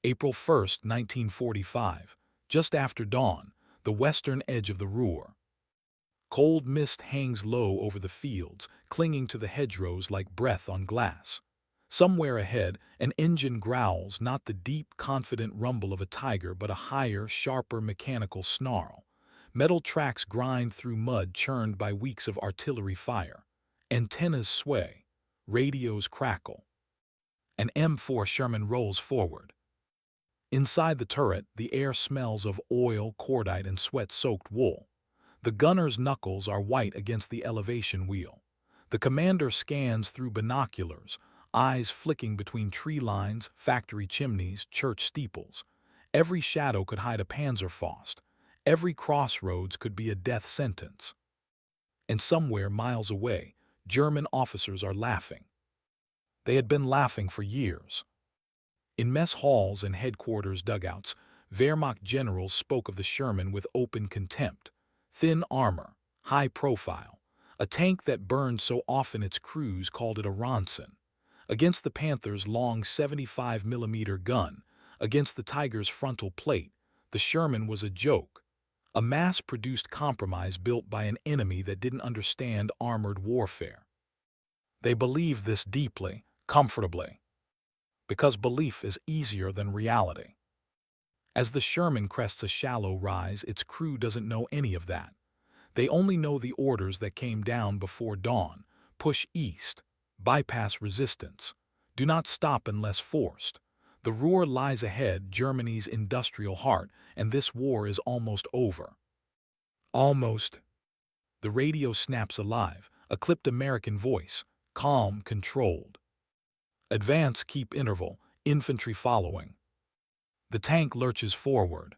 April 1st, 1945, just after dawn, the western edge of the Ruhr. Cold mist hangs low over the fields, clinging to the hedgerows like breath on glass. Somewhere ahead, an engine growls, not the deep, confident rumble of a tiger, but a higher, sharper mechanical snarl. Metal tracks grind through mud churned by weeks of artillery fire. Antennas sway. Radios crackle. An M4 Sherman rolls forward. Inside the turret, the air smells of oil, cordite, and sweat-soaked wool. The gunner's knuckles are white against the elevation wheel. The commander scans through binoculars, eyes flicking between tree lines, factory chimneys, church steeples. Every shadow could hide a Panzerfaust. Every crossroads could be a death sentence. And somewhere miles away, German officers are laughing. They had been laughing for years. In mess halls and headquarters dugouts, Wehrmacht generals spoke of the Sherman with open contempt. Thin armor, high profile, a tank that burned so often its crews called it a Ronson. Against the Panther's long 75mm gun, against the Tiger's frontal plate, the Sherman was a joke, a mass-produced compromise built by an enemy that didn't understand armored warfare. They believed this deeply, comfortably, because belief is easier than reality. As the Sherman crests a shallow rise, its crew doesn't know any of that. They only know the orders that came down before dawn: push east, bypass resistance, do not stop unless forced. The Ruhr lies ahead, Germany's industrial heart, and this war is almost over. Almost. The radio snaps alive, a clipped American voice, calm, controlled. Advance, keep interval, infantry following. The tank lurches forward.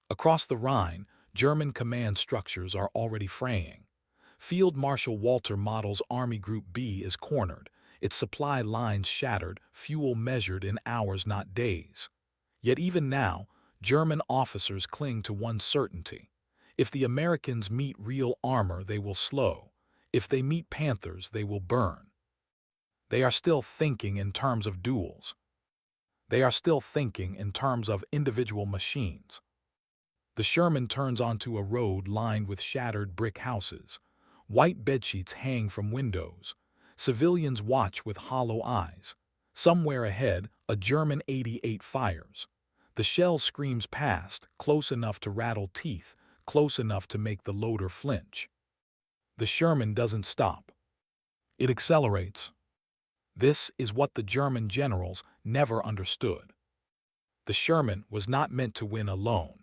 Across the Rhine, German command structures are already fraying. Field Marshal Walter Model's Army Group B is cornered, its supply lines shattered, fuel measured in hours, not days. Yet even now, German officers cling to one certainty: if the Americans meet real armor, they will slow. If they meet Panthers, they will burn. They are still thinking in terms of duels. They are still thinking in terms of individual machines. The Sherman turns onto a road lined with shattered brick houses. White bedsheets hang from windows. Civilians watch with hollow eyes. Somewhere ahead, a German 88 fires. The shell screams past, close enough to rattle teeth, close enough to make the loader flinch. The Sherman doesn't stop. It accelerates. This is what the German generals never understood. The Sherman was not meant to win alone.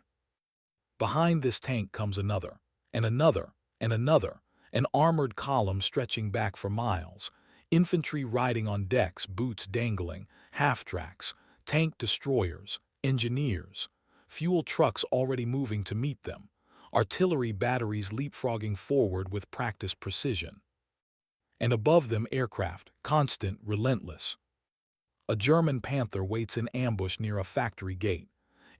Behind this tank comes another, and another, and another, an armored column stretching back for miles, infantry riding on decks, boots dangling, half-tracks, tank destroyers, engineers, fuel trucks already moving to meet them, artillery batteries leapfrogging forward with practiced precision. And above them aircraft, constant, relentless. A German Panther waits in ambush near a factory gate.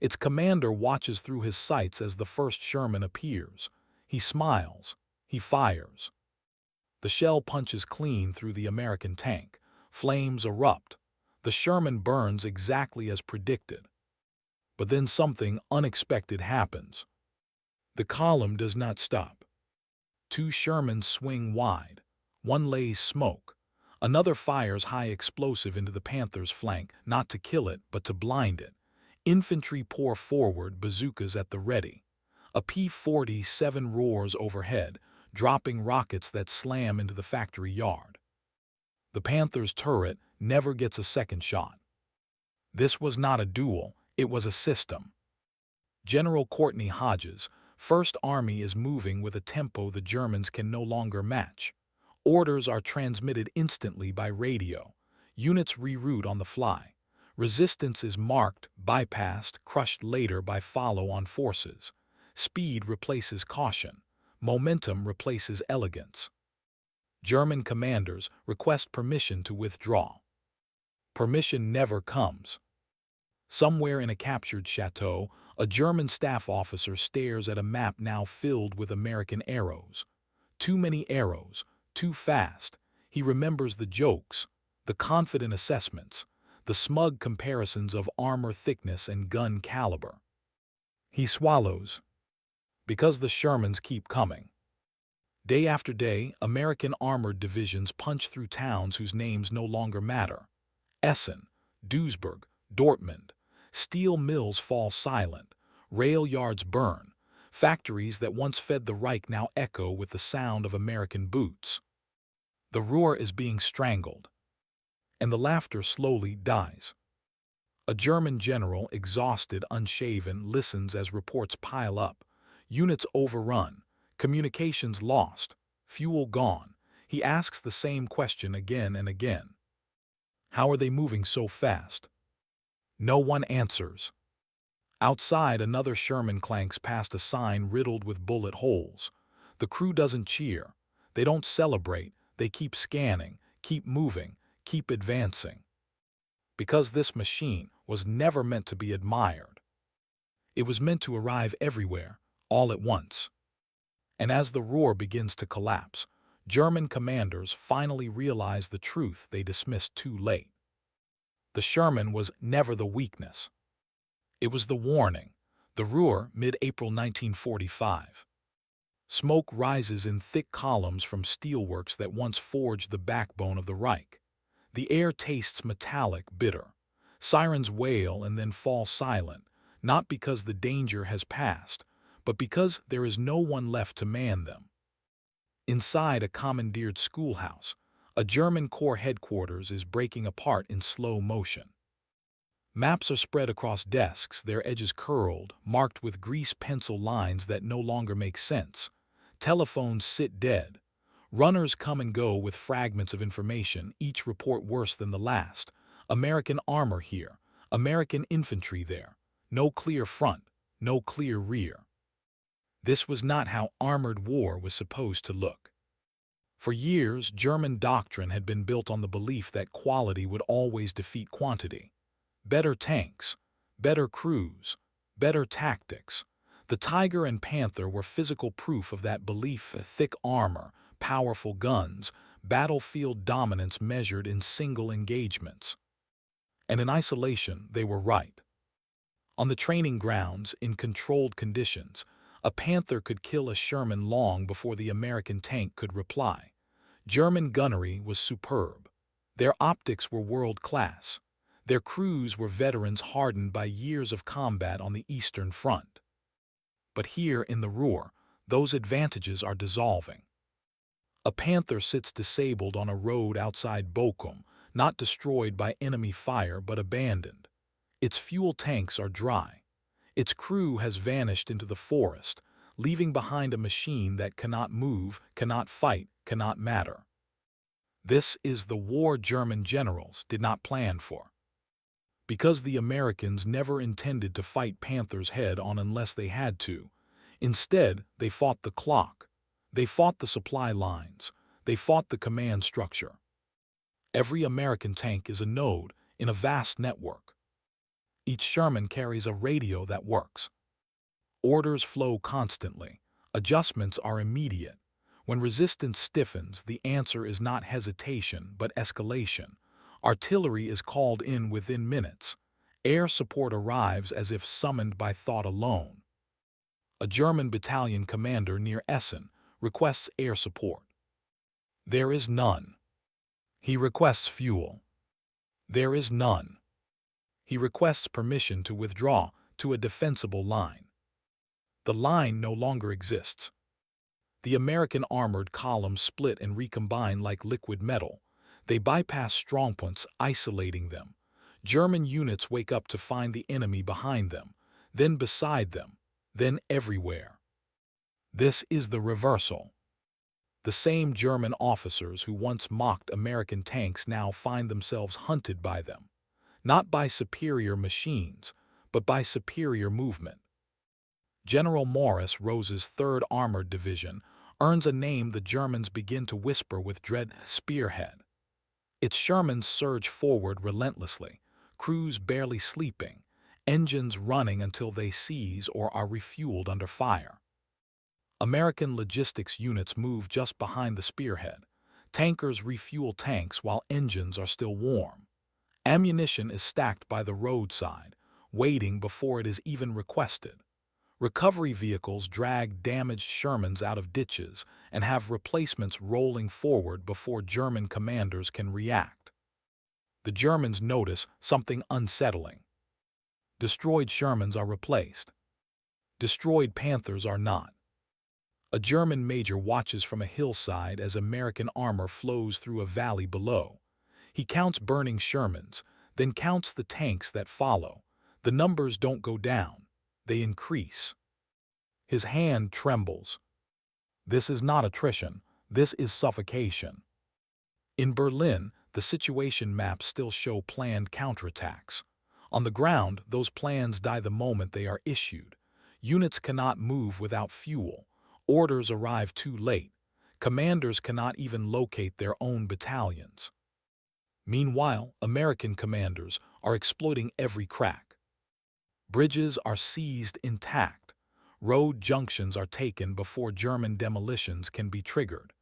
Its commander watches through his sights as the first Sherman appears. He smiles. He fires. The shell punches clean through the American tank. Flames erupt. The Sherman burns exactly as predicted. But then something unexpected happens. The column does not stop. Two Shermans swing wide. One lays smoke. Another fires high explosive into the Panther's flank, not to kill it, but to blind it. Infantry pour forward, bazookas at the ready. A P-47 roars overhead, dropping rockets that slam into the factory yard. The Panther's turret never gets a second shot. This was not a duel, it was a system. General Courtney Hodges, First Army, is moving with a tempo the Germans can no longer match. Orders are transmitted instantly by radio. Units reroute on the fly. Resistance is marked, bypassed, crushed later by follow-on forces. Speed replaces caution. Momentum replaces elegance. German commanders request permission to withdraw. Permission never comes. Somewhere in a captured chateau, a German staff officer stares at a map now filled with American arrows. Too many arrows, too fast. He remembers the jokes, the confident assessments, the smug comparisons of armor thickness and gun caliber. He swallows, because the Shermans keep coming. Day after day, American armored divisions punch through towns whose names no longer matter. Essen, Duisburg, Dortmund. Steel mills fall silent, rail yards burn, factories that once fed the Reich now echo with the sound of American boots. The Ruhr is being strangled, and the laughter slowly dies. A German general, exhausted, unshaven, listens as reports pile up. Units overrun, communications lost, fuel gone. He asks the same question again and again. How are they moving so fast? No one answers. Outside, another Sherman clanks past a sign riddled with bullet holes. The crew doesn't cheer. They don't celebrate. They keep scanning, keep moving, keep advancing. Because this machine was never meant to be admired. It was meant to arrive everywhere, all at once. And as the Ruhr begins to collapse, German commanders finally realize the truth they dismissed too late. The Sherman was never the weakness. It was the warning. The Ruhr, mid-April 1945. Smoke rises in thick columns from steelworks that once forged the backbone of the Reich. The air tastes metallic, bitter. Sirens wail and then fall silent, not because the danger has passed, but because there is no one left to man them. Inside a commandeered schoolhouse, a German corps headquarters is breaking apart in slow motion. Maps are spread across desks, their edges curled, marked with grease pencil lines that no longer make sense. Telephones sit dead. Runners come and go with fragments of information, each report worse than the last. American armor here, American infantry there. No clear front, no clear rear. This was not how armored war was supposed to look. For years, German doctrine had been built on the belief that quality would always defeat quantity. Better tanks, better crews, better tactics. The Tiger and Panther were physical proof of that belief. Thick armor, powerful guns, battlefield dominance measured in single engagements. And in isolation, they were right. On the training grounds, in controlled conditions, a Panther could kill a Sherman long before the American tank could reply. German gunnery was superb. Their optics were world-class. Their crews were veterans hardened by years of combat on the Eastern Front. But here in the Ruhr, those advantages are dissolving. A Panther sits disabled on a road outside Bochum, not destroyed by enemy fire but abandoned. Its fuel tanks are dry. Its crew has vanished into the forest, leaving behind a machine that cannot move, cannot fight, cannot matter. This is the war German generals did not plan for. Because the Americans never intended to fight Panthers head-on unless they had to. Instead, they fought the clock. They fought the supply lines. They fought the command structure. Every American tank is a node in a vast network. Each Sherman carries a radio that works. Orders flow constantly. Adjustments are immediate. When resistance stiffens, the answer is not hesitation but escalation. Artillery is called in within minutes. Air support arrives as if summoned by thought alone. A German battalion commander near Essen requests air support. There is none. He requests fuel. There is none. He requests permission to withdraw to a defensible line. The line no longer exists. The American armored columns split and recombine like liquid metal. They bypass strongpoints, isolating them. German units wake up to find the enemy behind them, then beside them, then everywhere. This is the reversal. The same German officers who once mocked American tanks now find themselves hunted by them, not by superior machines, but by superior movement. General Maurice, Rose's 3rd Armored Division, earns a name the Germans begin to whisper with dread: Spearhead. Its Shermans surge forward relentlessly, crews barely sleeping, engines running until they seize or are refueled under fire. American logistics units move just behind the spearhead. Tankers refuel tanks while engines are still warm. Ammunition is stacked by the roadside, waiting before it is even requested. Recovery vehicles drag damaged Shermans out of ditches and have replacements rolling forward before German commanders can react. The Germans notice something unsettling. Destroyed Shermans are replaced. Destroyed Panthers are not. A German major watches from a hillside as American armor flows through a valley below. He counts burning Shermans, then counts the tanks that follow. The numbers don't go down, they increase. His hand trembles. This is not attrition, this is suffocation. In Berlin, the situation maps still show planned counterattacks. On the ground, those plans die the moment they are issued. Units cannot move without fuel. Orders arrive too late. Commanders cannot even locate their own battalions. Meanwhile, American commanders are exploiting every crack. Bridges are seized intact. Road junctions are taken before German demolitions can be triggered.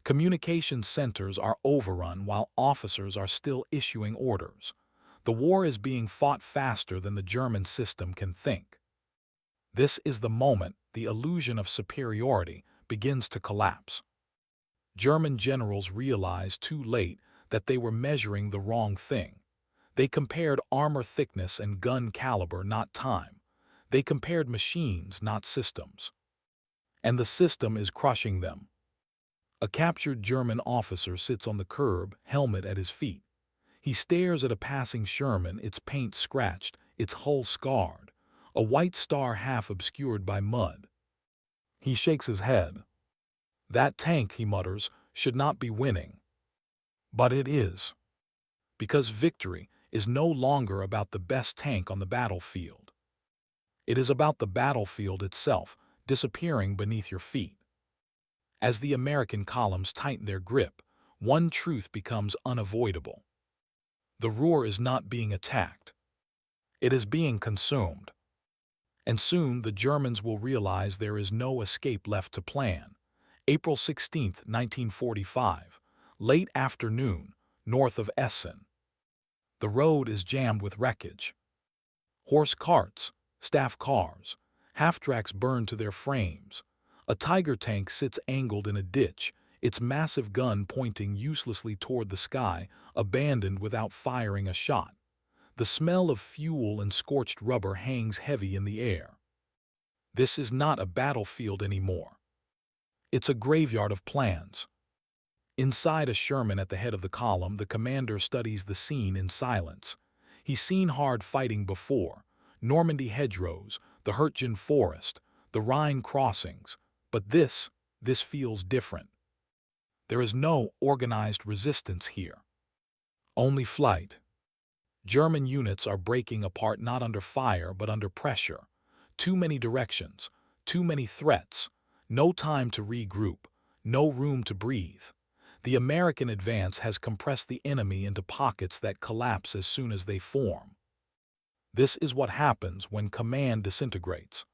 Communication centers are overrun while officers are still issuing orders. The war is being fought faster than the German system can think. This is the moment the illusion of superiority begins to collapse. German generals realized too late that they were measuring the wrong thing. They compared armor thickness and gun caliber, not time. They compared machines, not systems. And the system is crushing them. A captured German officer sits on the curb, helmet at his feet. He stares at a passing Sherman, its paint scratched, its hull scarred, a white star half obscured by mud. He shakes his head. That tank, he mutters, should not be winning. But it is. Because victory is no longer about the best tank on the battlefield. It is about the battlefield itself disappearing beneath your feet. As the American columns tighten their grip, one truth becomes unavoidable. The Ruhr is not being attacked. It is being consumed. And soon the Germans will realize there is no escape left to plan. April 16, 1945, late afternoon, north of Essen. The road is jammed with wreckage. Horse carts, staff cars, half-tracks burned to their frames. A Tiger tank sits angled in a ditch, its massive gun pointing uselessly toward the sky, abandoned without firing a shot. The smell of fuel and scorched rubber hangs heavy in the air. This is not a battlefield anymore. It's a graveyard of plans. Inside a Sherman at the head of the column, the commander studies the scene in silence. He's seen hard fighting before: Normandy hedgerows, the Hürtgen forest, the Rhine crossings. But this feels different. There is no organized resistance here. Only flight. German units are breaking apart not under fire but under pressure. Too many directions, too many threats, no time to regroup, no room to breathe. The American advance has compressed the enemy into pockets that collapse as soon as they form. This is what happens when command disintegrates.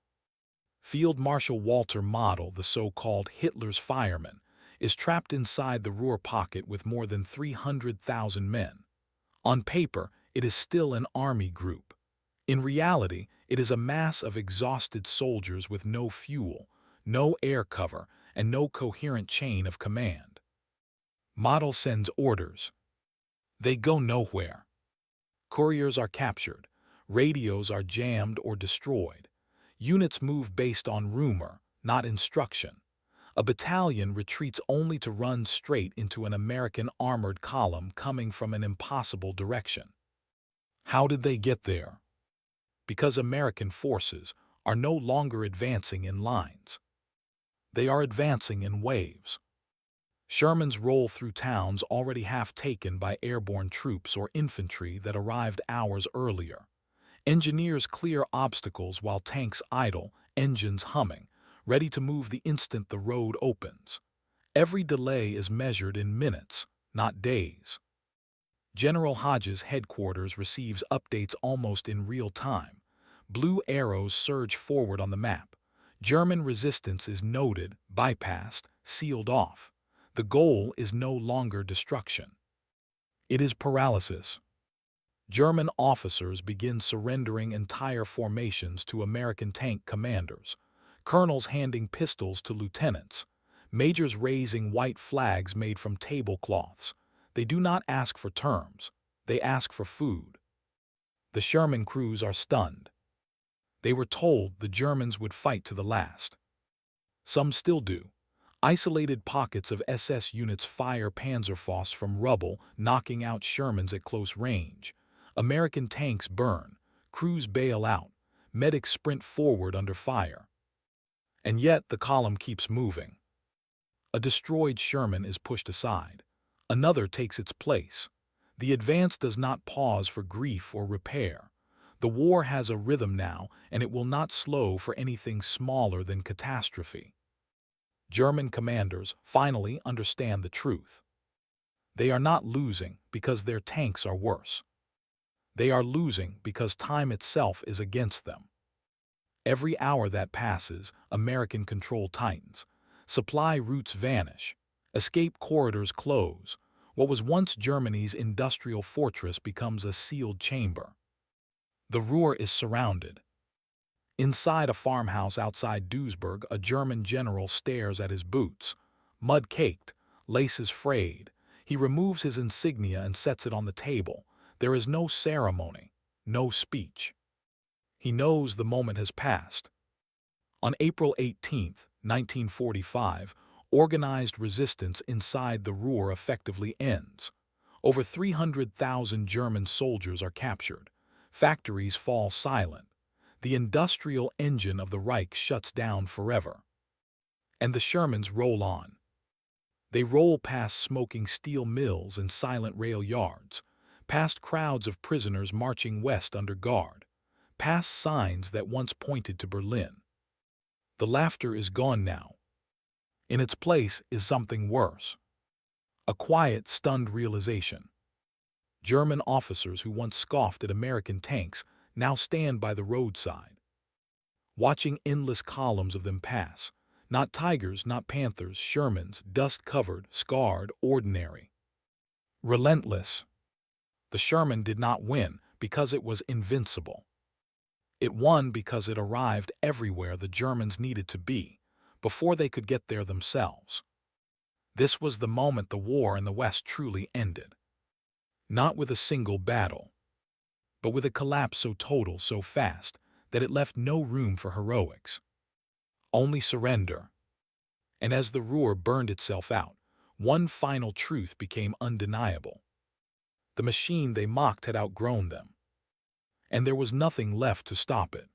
Field Marshal Walter Model, the so-called Hitler's fireman, is trapped inside the Ruhr Pocket with more than 300,000 men. On paper, it is still an army group. In reality, it is a mass of exhausted soldiers with no fuel, no air cover, and no coherent chain of command. Model sends orders. They go nowhere. Couriers are captured. Radios are jammed or destroyed. Units move based on rumor, not instruction. A battalion retreats only to run straight into an American armored column coming from an impossible direction. How did they get there? Because American forces are no longer advancing in lines. They are advancing in waves. Shermans roll through towns already half taken by airborne troops or infantry that arrived hours earlier. Engineers clear obstacles while tanks idle, engines humming, ready to move the instant the road opens. Every delay is measured in minutes, not days. General Hodges' headquarters receives updates almost in real time. Blue arrows surge forward on the map. German resistance is noted, bypassed, sealed off. The goal is no longer destruction. It is paralysis. German officers begin surrendering entire formations to American tank commanders, colonels handing pistols to lieutenants, majors raising white flags made from tablecloths. They do not ask for terms, they ask for food. The Sherman crews are stunned. They were told the Germans would fight to the last. Some still do. Isolated pockets of SS units fire Panzerfaust from rubble, knocking out Shermans at close range. American tanks burn, crews bail out, medics sprint forward under fire. And yet the column keeps moving. A destroyed Sherman is pushed aside. Another takes its place. The advance does not pause for grief or repair. The war has a rhythm now, and it will not slow for anything smaller than catastrophe. German commanders finally understand the truth. They are not losing because their tanks are worse. They are losing because time itself is against them. Every hour that passes, American control tightens. Supply routes vanish. Escape corridors close. What was once Germany's industrial fortress becomes a sealed chamber. The Ruhr is surrounded. Inside a farmhouse outside Duisburg, a German general stares at his boots. Mud-caked, laces frayed. He removes his insignia and sets it on the table. There is no ceremony, no speech. He knows the moment has passed. On April 18, 1945, organized resistance inside the Ruhr effectively ends. Over 300,000 German soldiers are captured. Factories fall silent. The industrial engine of the Reich shuts down forever. And the Shermans roll on. They roll past smoking steel mills and silent rail yards, past crowds of prisoners marching west under guard, past signs that once pointed to Berlin. The laughter is gone now. In its place is something worse. A quiet, stunned realization. German officers who once scoffed at American tanks now stand by the roadside, watching endless columns of them pass. Not tigers, not panthers, Shermans, dust-covered, scarred, ordinary. Relentless. The Sherman did not win because it was invincible. It won because it arrived everywhere the Germans needed to be, before they could get there themselves. This was the moment the war in the West truly ended. Not with a single battle, but with a collapse so total, so fast, that it left no room for heroics. Only surrender. And as the Ruhr burned itself out, one final truth became undeniable. The machine they mocked had outgrown them, and there was nothing left to stop it.